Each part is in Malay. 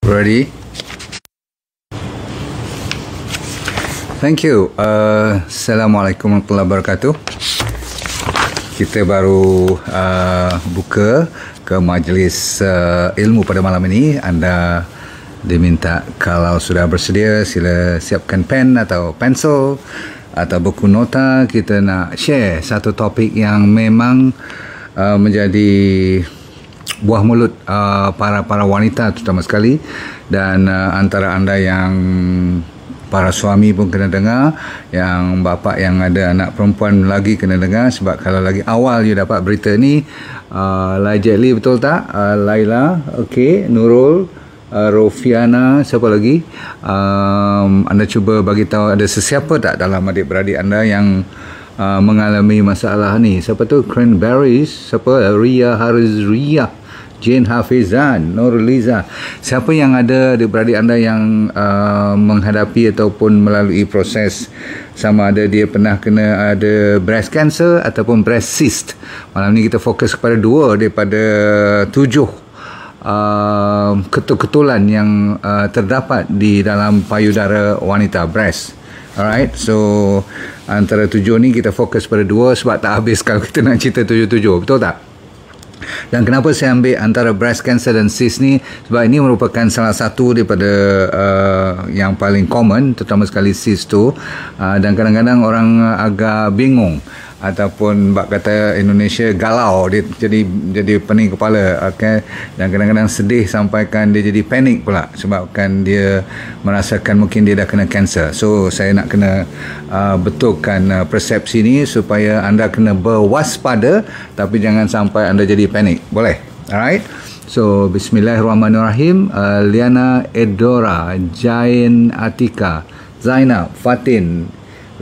Ready? Thank you. Assalamualaikum warahmatullahi wabarakatuh. Kita baru buka ke majlis ilmu pada malam ini. Anda diminta kalau sudah bersedia sila siapkan pen atau pensel atau buku nota. Kita nak share satu topik yang memang menjadi buah mulut para wanita terutama sekali, dan antara anda yang para suami pun kena dengar, yang bapa yang ada anak perempuan lagi kena dengar, sebab kalau lagi awal you dapat berita ni, Laijeli betul tak? Laila, okey, Nurul, Rofiana, siapa lagi? Anda cuba bagi tahu ada sesiapa tak dalam adik-beradik anda yang mengalami masalah ni. Siapa tu? Cranberries, siapa? Ria Harizria, Jane Hafizan, Nurliza. Siapa yang ada adik-beradik anda yang menghadapi ataupun melalui proses, sama ada dia pernah kena ada breast cancer ataupun breast cyst. Malam ni kita fokus kepada 2 daripada 7 ketul-ketulan yang terdapat di dalam payudara wanita, breast. Alright, so antara 7 ni kita fokus pada 2 sebab tak habis kalau kita nak cerita 7-7, betul tak? Dan kenapa saya ambil antara breast cancer dan cyst ni? Sebab ini merupakan salah satu daripada yang paling common, terutama sekali cyst tu, dan kadang-kadang orang agak bingung ataupun bak kata Indonesia galau, dia jadi pening kepala, okay? Dan kadang-kadang sedih sampaikan dia jadi panik pula sebabkan dia merasakan mungkin dia dah kena cancer. So saya nak kena betulkan persepsi ni supaya anda kena berwaspada, tapi jangan sampai anda jadi panik. Boleh? Alright, so bismillahirrahmanirrahim. Liana Edora, Jain Atika, Zainab, Fatin.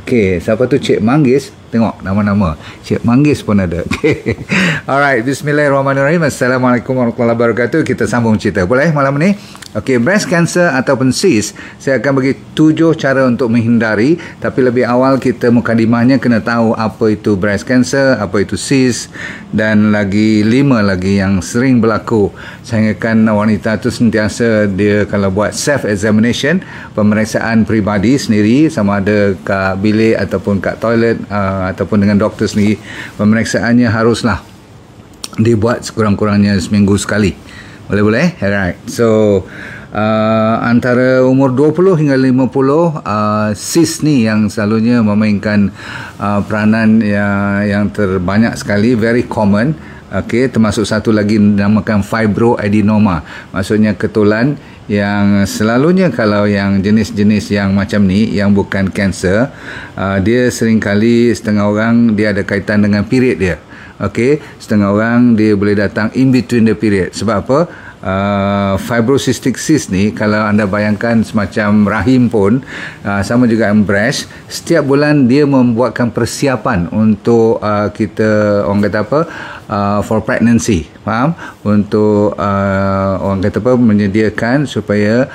Okey, siapa tu? Cik Manggis. Tengok nama-nama, Cik Manggis pun ada. Okay. Alright, bismillahirrahmanirrahim. Assalamualaikum warahmatullahi wabarakatuh. Kita sambung cerita, boleh malam ni? Okey, breast cancer ataupun cyst, saya akan bagi 7 cara untuk menghindari. Tapi lebih awal kita mukadimahnya kena tahu apa itu breast cancer, apa itu cyst, dan lagi 5 lagi yang sering berlaku sehinggakan wanita tu sentiasa dia kalau buat self examination, pemeriksaan peribadi sendiri, sama ada kat bilik ataupun kat toilet ataupun dengan doktor sendiri, pemeriksaannya haruslah dibuat sekurang-kurangnya seminggu sekali. Boleh-boleh? Alright. So antara umur 20 hingga 50, cyst ni yang selalunya memainkan peranan yang terbanyak sekali, very common. Okey, termasuk satu lagi dinamakan fibroadenoma. Maksudnya ketulan yang selalunya kalau yang jenis-jenis yang macam ni, yang bukan kanser, dia seringkali setengah orang dia ada kaitan dengan period dia. Okey, setengah orang dia boleh datang in between the period. Sebab apa? Fibrocystic cyst ni, kalau anda bayangkan semacam rahim pun, sama juga yang breast, setiap bulan dia membuatkan persiapan untuk kita, orang kata apa, for pregnancy, faham? Untuk orang kata apa, menyediakan supaya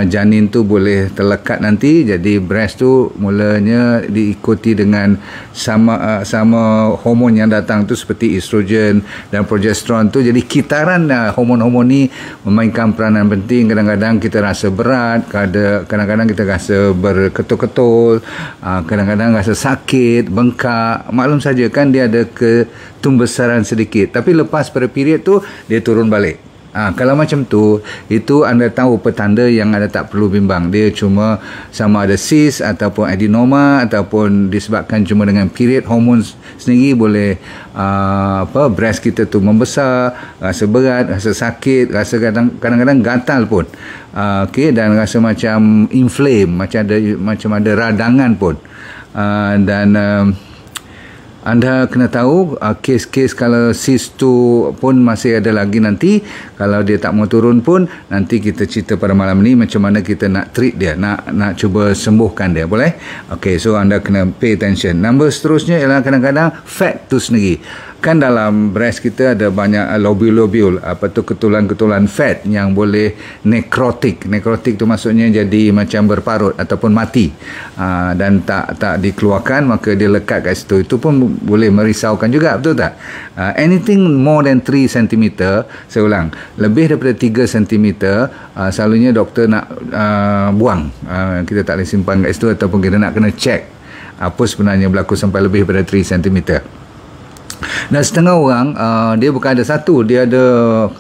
janin tu boleh terlekat nanti. Jadi breast tu mulanya diikuti dengan sama hormon yang datang tu seperti estrogen dan progesteron tu. Jadi kitaran hormon-hormon ni memainkan peranan penting. Kadang-kadang kita rasa berat, kadang-kadang kita rasa berketul-ketul, kadang-kadang rasa sakit, bengkak. Maklum saja kan dia ada ketumbesaran sedikit, tapi lepas pada period tu dia turun balik. Kalau macam tu, itu anda tahu petanda yang anda tak perlu bimbang. Dia cuma sama ada cyst ataupun adenoma, ataupun disebabkan cuma dengan period, hormon sendiri boleh breast kita tu membesar, rasa berat, rasa sakit, rasa kadang-kadang gatal pun, okay, dan rasa macam inflame, macam ada radangan pun, dan anda kena tahu kes-kes kalau cyst tu pun masih ada lagi nanti. Kalau dia tak mau turun pun, nanti kita cerita pada malam ni macam mana kita nak treat dia, nak cuba sembuhkan dia. Boleh? Okay, so anda kena pay attention. Nombor seterusnya ialah kadang-kadang fat tu sendiri. kan dalam breast kita ada banyak lobul-lobul, apa tu, ketulan-ketulan fat yang boleh nekrotik. Nekrotik tu maksudnya jadi macam berparut ataupun mati, dan tak dikeluarkan, maka dia lekat kat situ. Itu pun boleh merisaukan juga, betul tak? Anything more than 3 cm, saya ulang, lebih daripada 3 cm, selalunya doktor nak buang. Kita tak boleh simpan kat situ, ataupun kita nak kena check apa sebenarnya berlaku sampai lebih daripada 3 cm. Dan setengah orang dia bukan ada satu, dia ada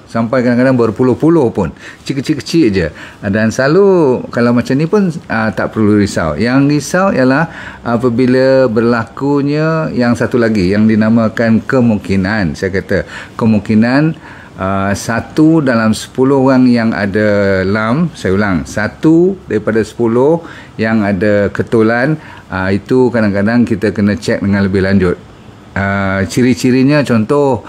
sampai kadang-kadang berpuluh-puluh pun, kecil-kecil je. Dan selalu kalau macam ni pun tak perlu risau. Yang risau ialah apabila berlakunya yang satu lagi yang dinamakan kemungkinan. Saya kata kemungkinan 1 dalam 10 orang yang ada LAM, saya ulang, 1 daripada 10 yang ada ketulan, itu kadang-kadang kita kena cek dengan lebih lanjut. Ciri-cirinya contoh,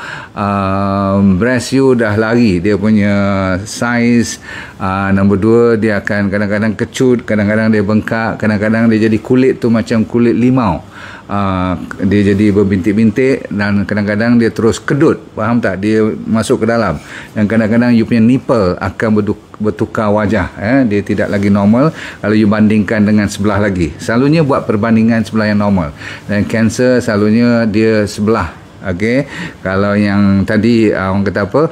breast you dah lari, dia punya saiz. Nombor 2, dia akan kadang-kadang kecut, kadang-kadang dia bengkak, kadang-kadang dia jadi kulit tu macam kulit limau. Dia jadi berbintik-bintik, dan kadang-kadang dia terus kedut, faham tak? Dia masuk ke dalam, dan kadang-kadang you punya nipple akan bertukar wajah, dia tidak lagi normal kalau you bandingkan dengan sebelah lagi. Selalunya buat perbandingan sebelah yang normal, dan kanser selalunya dia sebelah. Okey, kalau yang tadi orang kata apa,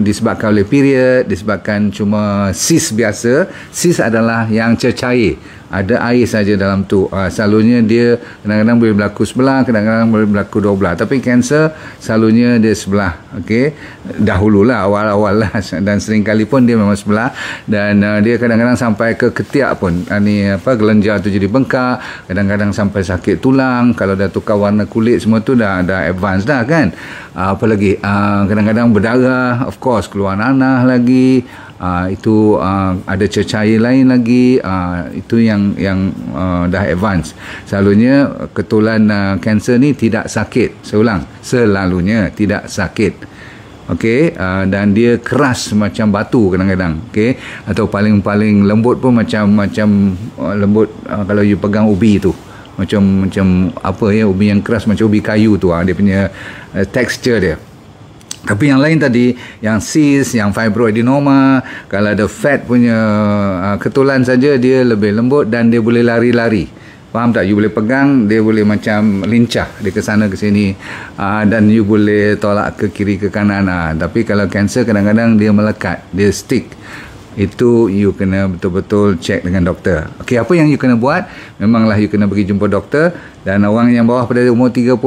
disebabkan oleh period, disebabkan cuma cyst biasa. Cyst adalah yang cecair, ada air saja dalam tu. Selalunya dia kadang-kadang boleh berlaku sebelah, kadang-kadang boleh berlaku dua belah. Tapi kanser selalunya dia sebelah. Okey, dahululah, awal-awal lah, dan sering kali pun dia memang sebelah, dan dia kadang-kadang sampai ke ketiak pun. Ni apa, gelenjar tu jadi bengkak, kadang-kadang sampai sakit tulang. Kalau dah tukar warna kulit semua tu dah advance dah kan. Apa lagi, kadang-kadang berdarah, of course, keluar nanah lagi. Itu ada cecair lain lagi, itu yang dah advance. Selalunya ketulan kanser ni tidak sakit. Saya ulang, selalunya tidak sakit. Okey, dan dia keras macam batu kadang-kadang. Okey, atau paling lembut pun macam lembut, kalau you pegang ubi tu, macam apa ya, ubi yang keras macam ubi kayu tu, dia punya texture dia. Tapi yang lain tadi, yang cyst, yang fibroadenoma, kalau ada fat punya ketulan saja, dia lebih lembut dan dia boleh lari-lari. Faham tak? You boleh pegang, dia boleh macam lincah, dia ke sana ke sini, dan you boleh tolak ke kiri ke kanan. Tapi kalau kanser kadang-kadang dia melekat, dia stick. Itu you kena betul-betul check dengan doktor. Okey, apa yang you kena buat? Memanglah you kena pergi jumpa doktor. Dan orang yang bawah pada umur 30,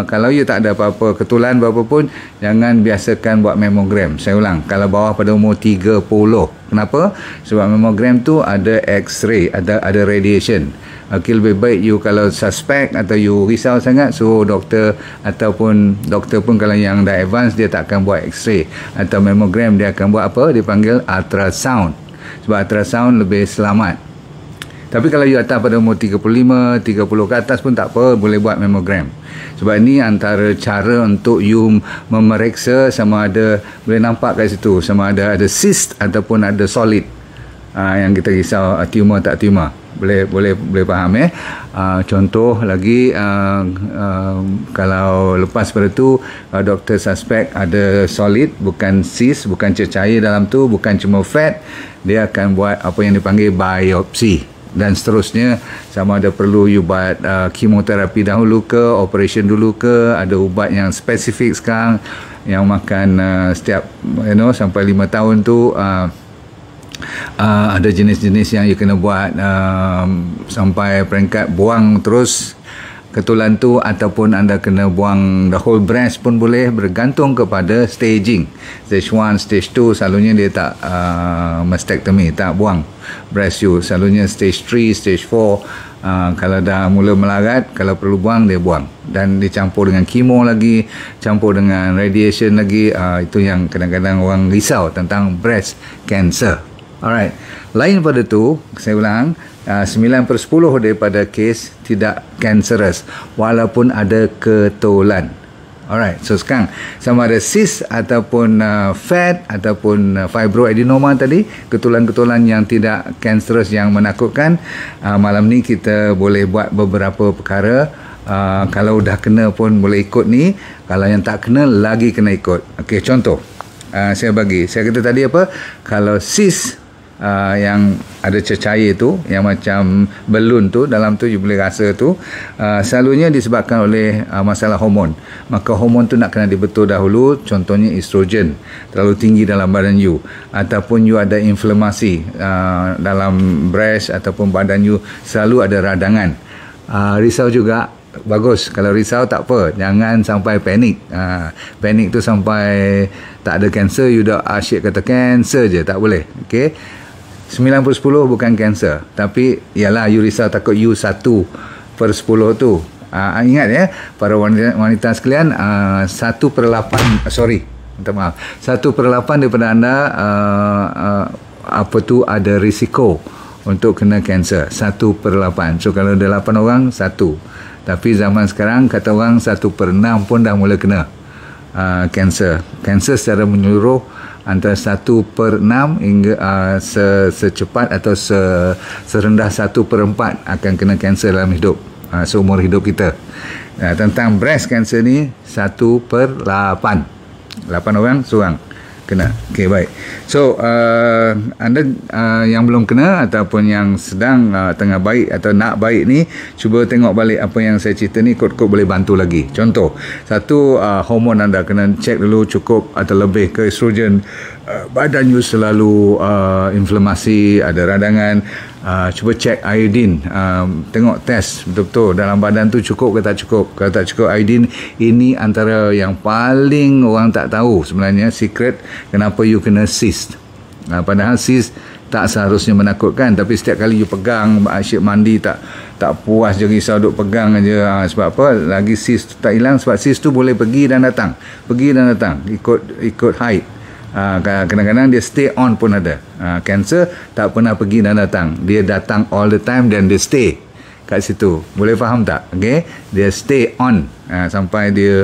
kalau you tak ada apa-apa ketulan apa pun, jangan biasakan buat mammogram. Saya ulang, kalau bawah pada umur 30. Kenapa? Sebab mammogram tu ada x-ray, ada radiation. Okey, lebih baik you kalau suspect atau you risau sangat, so doktor pun kalau yang dah advance, dia tak akan buat x-ray atau mammogram, dia akan buat apa? Dia panggil ultrasound. Sebab ultrasound lebih selamat. Tapi kalau you atas pada umur 35, 30 ke atas pun tak apa, boleh buat mammogram. Sebab ini antara cara untuk you memeriksa sama ada, boleh nampak kat situ, sama ada cyst ataupun ada solid. Yang kita risau tumor tak tumor. Boleh faham contoh lagi, kalau lepas pada tu doktor suspect ada solid, bukan cyst, bukan cecair dalam tu, bukan cuma fat, dia akan buat apa yang dipanggil biopsi. Dan seterusnya, sama ada perlu you buat kemoterapi dahulu ke, operation dulu ke, ada ubat yang spesifik sekarang yang makan setiap sampai 5 tahun tu. Ada jenis-jenis yang you kena buat sampai peringkat buang terus ketulan tu, ataupun anda kena buang the whole breast pun boleh, bergantung kepada staging. Stage 1, stage 2 selalunya dia tak mastectomy, tak buang breast you. Selalunya stage 3, stage 4, kalau dah mula melarat, kalau perlu buang, dia buang. Dan dicampur dengan kemo lagi, campur dengan radiation lagi. Itu yang kadang-kadang orang risau tentang breast cancer. Alright, lain pada tu, saya ulang, 9/10 daripada kes tidak cancerous walaupun ada ketulan. Alright, so sekarang sama ada cyst ataupun fat ataupun fibroadenoma tadi, ketulan-ketulan yang tidak cancerous yang menakutkan, malam ni kita boleh buat beberapa perkara Kalau dah kena pun boleh ikut ni, kalau yang tak kena lagi kena ikut. Okey, contoh saya kata tadi apa, kalau cyst yang ada cecair tu, yang macam balun tu, dalam tu you boleh rasa tu, selalunya disebabkan oleh masalah hormon. Maka hormon tu nak kena dibetul dahulu. Contohnya estrogen terlalu tinggi dalam badan you, ataupun you ada inflamasi dalam breast ataupun badan you selalu ada radangan. Risau juga, bagus. Kalau risau tak apa, jangan sampai panik. Panik tu sampai tak ada kanser, you dah asyik kata kanser je, tak boleh. Okey, 9/10 bukan kanser, tapi ialah you risau takut you 1/10 tu. Ingat ya, para wanita sekalian, 1/8, sorry, minta maaf, 1/8 daripada anda ada risiko untuk kena kanser. 1/8. So kalau ada 8 orang, 1. Tapi zaman sekarang kata orang 1/6 pun dah mula kena kanser. Kanser secara menyeluruh antara 1/6 hingga secepat atau serendah 1/4 akan kena kanser dalam hidup, seumur hidup kita. Tentang breast cancer ni 1/8, 8 orang seorang kena. Okey, baik. So anda yang belum kena ataupun yang sedang tengah baik atau nak baik ni, cuba tengok balik apa yang saya cerita ni, kot-kot boleh bantu lagi. Contoh, satu, hormon anda kena cek dulu cukup atau lebih ke estrogen. Badan you selalu inflamasi, ada radangan, cuba cek iodine, tengok test betul-betul dalam badan tu cukup ke tak cukup. Kalau tak cukup iodine, ini antara yang paling orang tak tahu sebenarnya, secret kenapa you kena cyst. Padahal cyst tak seharusnya menakutkan, tapi setiap kali you pegang, asyik mandi tak puas je, risau duk pegang aja. Sebab apa? Lagi cyst tu tak hilang, sebab cyst tu boleh pergi dan datang ikut height. Kadang-kadang dia stay on pun ada. Cancer tak pernah pergi dan datang, dia datang all the time dan dia stay kat situ. Boleh faham tak? Okay? Dia stay on sampai dia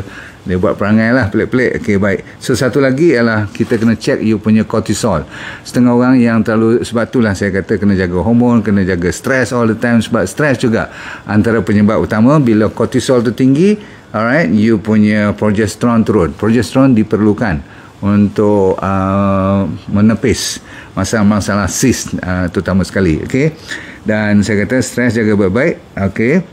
buat perangai lah pelik-pelik. Okay, baik. So satu lagi ialah kita kena check you punya cortisol. Setengah orang yang terlalu, sebab itulah saya kata kena jaga hormon, kena jaga stress all the time, sebab stress juga antara penyebab utama. Bila cortisol tu tinggi, alright, you punya progesteron turun. Progesteron diperlukan untuk menepis masalah-masalah cyst, terutama sekali. Okey, dan saya kata stres jaga baik-baik. Okey,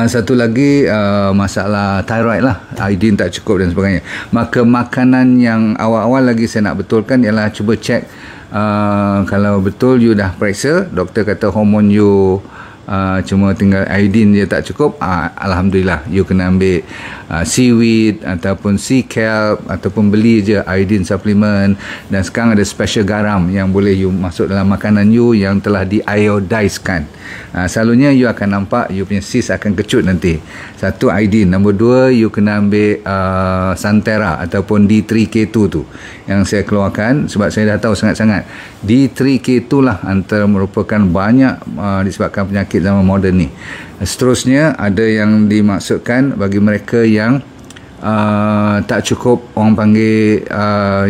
satu lagi masalah thyroid lah, iodine tak cukup dan sebagainya. Maka makanan yang awal-awal lagi saya nak betulkan ialah cuba cek, kalau betul you dah periksa, doktor kata hormon you cuma tinggal iodine je tak cukup, alhamdulillah you kena ambil seaweed ataupun sea kelp, ataupun beli je iodine supplement. Dan sekarang ada special garam yang boleh you masuk dalam makanan you yang telah diiodiskan. Selalunya you akan nampak you punya cyst akan kecut nanti. Satu, iodine. Nombor 2, you kena ambil Santera ataupun D3K2 tu yang saya keluarkan, sebab saya dah tahu sangat-sangat D3K2 lah antara merupakan banyak disebabkan penyakit zaman moden ni. Seterusnya ada yang dimaksudkan bagi mereka yang tak cukup, orang panggil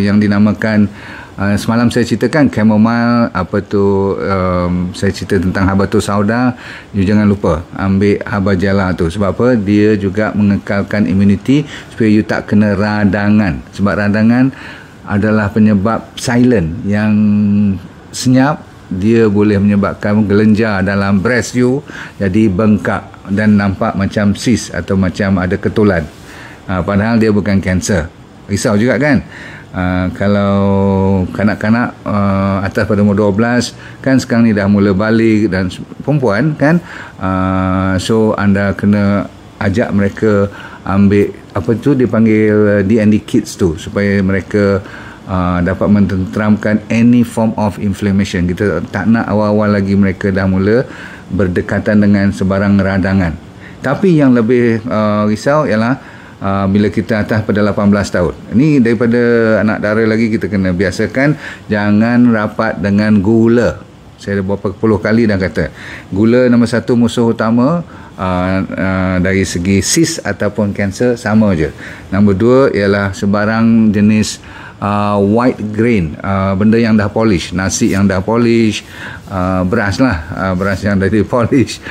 yang dinamakan, semalam saya ceritakan chamomile, saya cerita tentang habatus sauda. You jangan lupa ambil habajala tu. Sebab apa? Dia juga mengekalkan imuniti supaya you tak kena radangan. Sebab radangan adalah penyebab silent yang senyap. Dia boleh menyebabkan gelenjar dalam breast you, jadi bengkak dan nampak macam cyst atau macam ada ketulan. Padahal dia bukan kanser. Risau juga kan? Kalau kanak-kanak atas pada umur 12 kan, sekarang ni dah mula balik, dan perempuan kan, so anda kena ajak mereka ambil dipanggil D&D Kids tu, supaya mereka dapat mententeramkan any form of inflammation. Kita tak nak awal-awal lagi mereka dah mula berdekatan dengan sebarang radangan. Tapi yang lebih risau ialah bila kita atas pada 18 tahun. Ini daripada anak dara lagi, kita kena biasakan jangan rapat dengan gula. Saya dah berapa puluh kali dah kata, gula nombor 1 musuh utama dari segi cyst ataupun kanser, sama je. Nombor 2 ialah sebarang jenis white grain, benda yang dah polish, nasi yang dah polish, beras lah, beras yang dah di polish,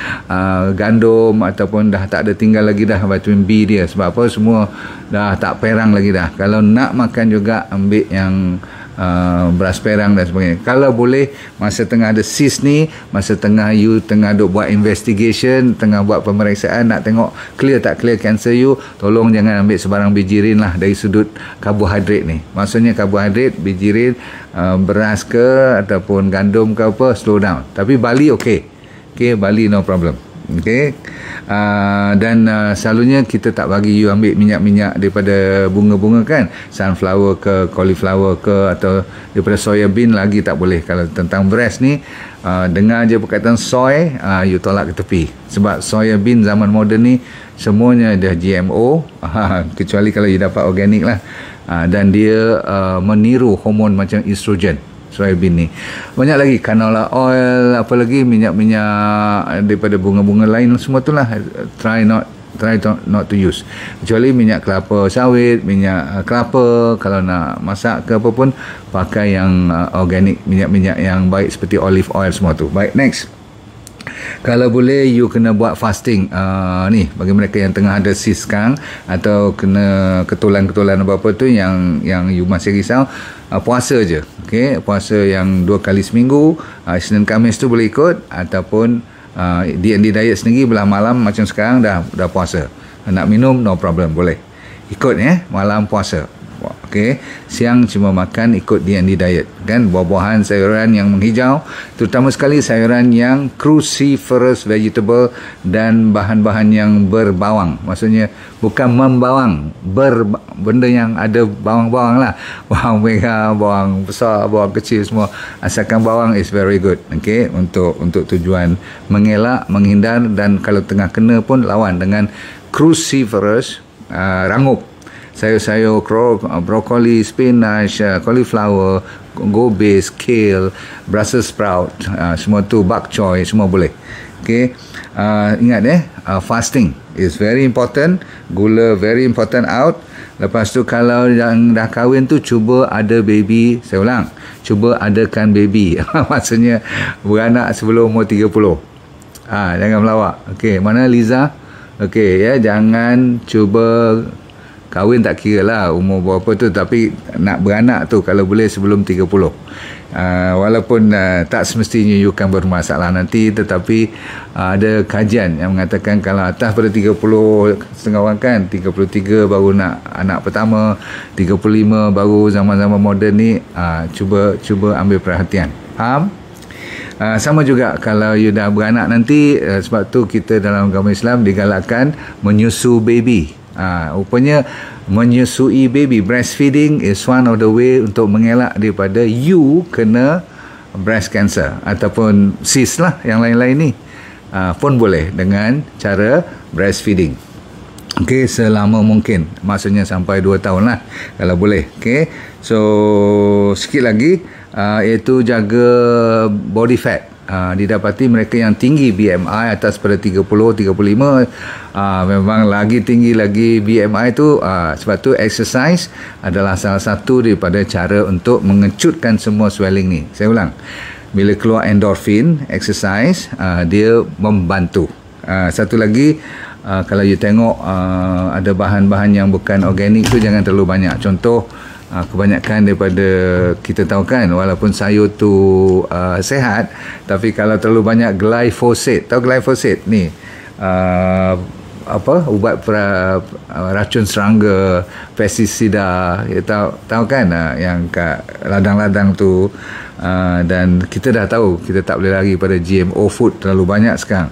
gandum ataupun dah tak ada tinggal lagi dah vitamin B dia. Sebab apa? Semua dah tak perang lagi dah. Kalau nak makan juga ambil yang beras perang dan sebagainya. Kalau boleh, masa tengah ada cyst ni, masa tengah you tengah duk buat investigation, tengah buat pemeriksaan, nak tengok clear tak clear cancer you, tolong jangan ambil sebarang bijirin lah dari sudut karbohidrat ni. Maksudnya karbohidrat, bijirin, beras ke ataupun gandum ke apa, slow down. Tapi barley okey. Okey, barley no problem. Okey. Dan selalunya kita tak bagi you ambil minyak-minyak daripada bunga-bunga kan, sunflower ke, cauliflower ke, atau daripada soya bean lagi tak boleh. Kalau tentang beras ni, dengar je perkataan soy, you tolak ke tepi. Sebab soya bean zaman moden ni semuanya dah GMO, kecuali kalau you dapat organik lah. Dan dia meniru hormon macam estrogen, soybean ni. Banyak lagi, canola oil, apa lagi, minyak-minyak daripada bunga-bunga lain, semua tu lah try not to use. Kecuali minyak kelapa sawit, minyak kelapa, kalau nak masak ke apa pun pakai yang organik, minyak-minyak yang baik seperti olive oil, semua tu. Baik, next. Kalau boleh you kena buat fasting ni bagi mereka yang tengah ada cyst sekarang, atau kena ketulan-ketulan apa-apa tu yang you masih risau, puasa je. Okey, puasa yang 2 kali seminggu, Isnin Khamis tu boleh ikut, ataupun D&D diet sendiri belah malam macam sekarang dah puasa. Nak minum no problem, boleh ikut malam puasa. Okey, siang cuma makan ikut D&D diet kan, buah-buahan, sayuran yang menghijau, terutama sekali sayuran yang cruciferous vegetable dan bahan-bahan yang berbawang. Maksudnya bukan membawang, benda yang ada bawang-bawang lah, bawang merah, bawang besar, bawang kecil, semua asalkan bawang is very good. Okey, untuk tujuan mengelak, menghindar, dan kalau tengah kena pun lawan dengan cruciferous, rangup. Sayur-sayur, brokoli, spinach, cauliflower, gobis, kale, Brussels sprout, semua tu, bok choy, semua boleh. Okay. Ingat fasting is very important. Gula very important out. Lepas tu kalau yang dah kahwin tu, cuba ada baby. Saya ulang, cuba adakan baby. Maksudnya beranak sebelum umur 30. Jangan melawak. Okay, mana Liza? Okay, jangan cuba kahwin, tak kira lah umur berapa tu, tapi nak beranak tu kalau boleh sebelum 30. Walaupun tak semestinya you kan bermasalah nanti, tetapi ada kajian yang mengatakan kalau atas pada 30, setengah orang kan 33 baru nak anak pertama, 35 baru zaman-zaman moden ni, cuba ambil perhatian. Faham? Sama juga kalau you dah beranak nanti, sebab tu kita dalam agama Islam digalakkan menyusu baby. Rupanya menyusui baby, breastfeeding is one of the way untuk mengelak daripada you kena breast cancer ataupun cyst lah, yang lain-lain ni pun boleh dengan cara breastfeeding. Okey, selama mungkin, maksudnya sampai 2 tahun lah kalau boleh. Okey, so sikit lagi iaitu jaga body fat. Didapati mereka yang tinggi BMI atas pada 30, 35, memang lagi tinggi lagi BMI tu, sebab tu exercise adalah salah satu daripada cara untuk mengecutkan semua swelling ni. Saya ulang, bila keluar endorphin, exercise, dia membantu. Satu lagi, kalau you tengok ada bahan-bahan yang bukan organik tu jangan terlalu banyak. Contoh, kebanyakan daripada kita tahu kan, walaupun sayur tu sehat, tapi kalau terlalu banyak glyphosate, tahu glyphosate ni ubat racun serangga, pestisida, tahu kan, yang kat ladang-ladang tu, dan kita dah tahu kita tak boleh lari pada GMO food terlalu banyak sekarang.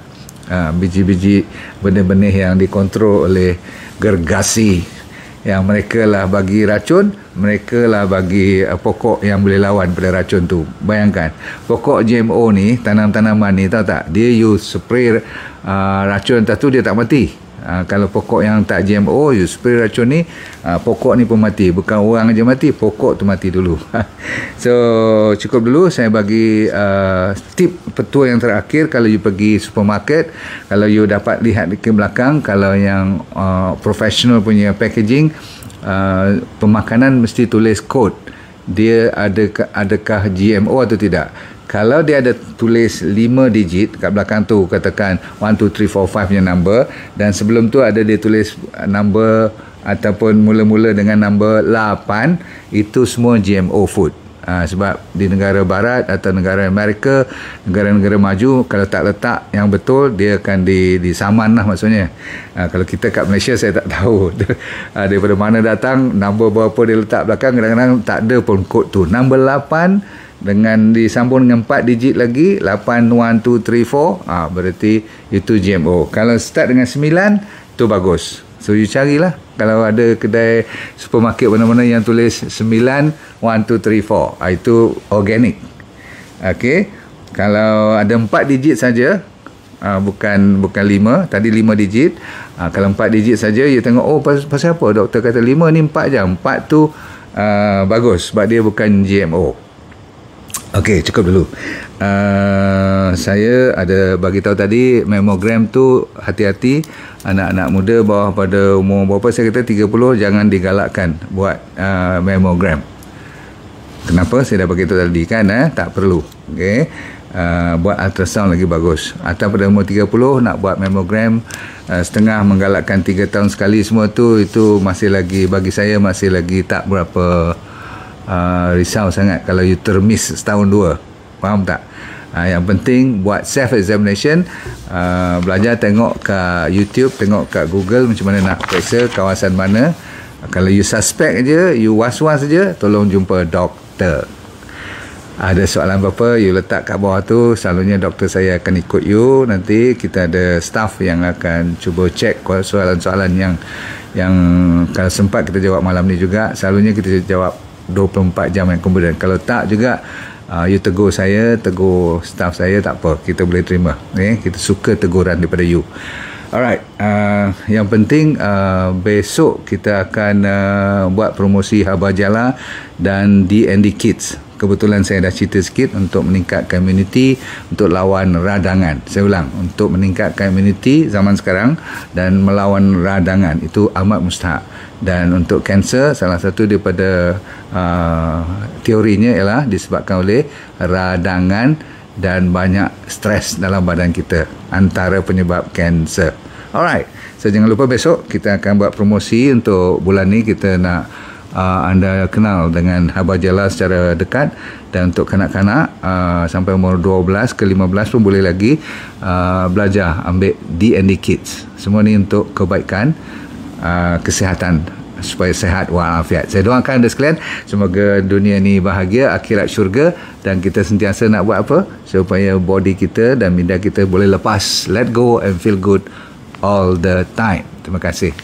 Biji-biji benih-benih yang dikontrol oleh gergasi, yang mereka lah bagi racun, mereka lah bagi pokok yang boleh lawan pada racun tu. Bayangkan, pokok GMO ni, tanam-tanaman ni, tahu tak, dia you spray racun atas tu, dia tak mati. Kalau pokok yang tak GMO, you spray racun ni, pokok ni pun mati. Bukan orang aja mati, pokok tu mati dulu. So cukup dulu saya bagi tip petua yang terakhir. Kalau you pergi supermarket, kalau you dapat lihat ke belakang, kalau yang professional punya packaging, pemakanan mesti tulis kod dia adakah GMO atau tidak. Kalau dia ada tulis 5 digit kat belakang tu, katakan 1, 2, 3, 4, 5 punya number, dan sebelum tu ada dia tulis number ataupun mula-mula dengan number 8, itu semua GMO food. Sebab di negara barat atau negara Amerika, negara-negara maju, kalau tak letak yang betul, dia akan disaman lah maksudnya. Kalau kita kat Malaysia, saya tak tahu daripada mana datang, number berapa dia letak belakang, kadang-kadang tak ada pun kod tu. Number 8 dengan disambung dengan 4 digit lagi, 8, 1, 2, 3, 4, berarti itu GMO. Kalau start dengan 9, tu bagus. So you carilah, kalau ada kedai supermarket mana-mana yang tulis 9, 1, 2, 3, 4, itu organic. Okey, kalau ada 4 digit saja, bukan 5, tadi 5 digit, kalau 4 digit saja, you tengok, oh pasal apa doktor kata 5 ni 4 je, 4 tu bagus sebab dia bukan GMO. Okey, cukup dulu. Saya ada bagi tahu tadi, mammogram tu hati-hati. Anak-anak muda bawah pada umur berapa, saya kata 30, jangan digalakkan buat mammogram. Kenapa? Saya dah bagi tahu tadi kan, tak perlu. Okey. Buat ultrasound lagi bagus. Atau pada umur 30 nak buat mammogram, setengah menggalakkan 3 tahun sekali, semua tu, itu masih lagi, bagi saya masih lagi tak berapa risau sangat kalau you termiss setahun 2. Faham tak? Yang penting buat self examination, belajar tengok kat YouTube, tengok kat Google macam mana nak periksa kawasan mana. Kalau you suspect je, you was-was je, tolong jumpa doktor. Ada soalan apa-apa, you letak kat bawah tu, selalunya doktor saya akan ikut you. Nanti kita ada staff yang akan cuba cek soalan-soalan yang kalau sempat kita jawab malam ni juga. Selalunya kita jawab 24 jam yang kemudian. Kalau tak juga, you tegur saya, tegur staff saya, tak apa, kita boleh terima. Kita suka teguran daripada you. Alright, yang penting besok kita akan buat promosi Haba Jala dan D&D Kids. Kebetulan saya dah cerita sikit untuk meningkatkan imuniti, untuk lawan radangan. Saya ulang, untuk meningkatkan imuniti zaman sekarang dan melawan radangan, itu amat mustahak. Dan untuk kanser, salah satu daripada teorinya ialah disebabkan oleh radangan dan banyak stres dalam badan kita, antara penyebab kanser. Alright, so jangan lupa besok kita akan buat promosi untuk bulan ni. Kita nak anda kenal dengan Haba Jala secara dekat, dan untuk kanak-kanak sampai umur 12 ke 15 pun boleh lagi belajar ambil D&D Kids. Semua ni untuk kebaikan kesihatan, supaya sehat walafiat. Saya doakan anda sekalian, semoga dunia ni bahagia, akhirat syurga, dan kita sentiasa nak buat apa supaya body kita dan minda kita boleh lepas, let go and feel good all the time. Terima kasih.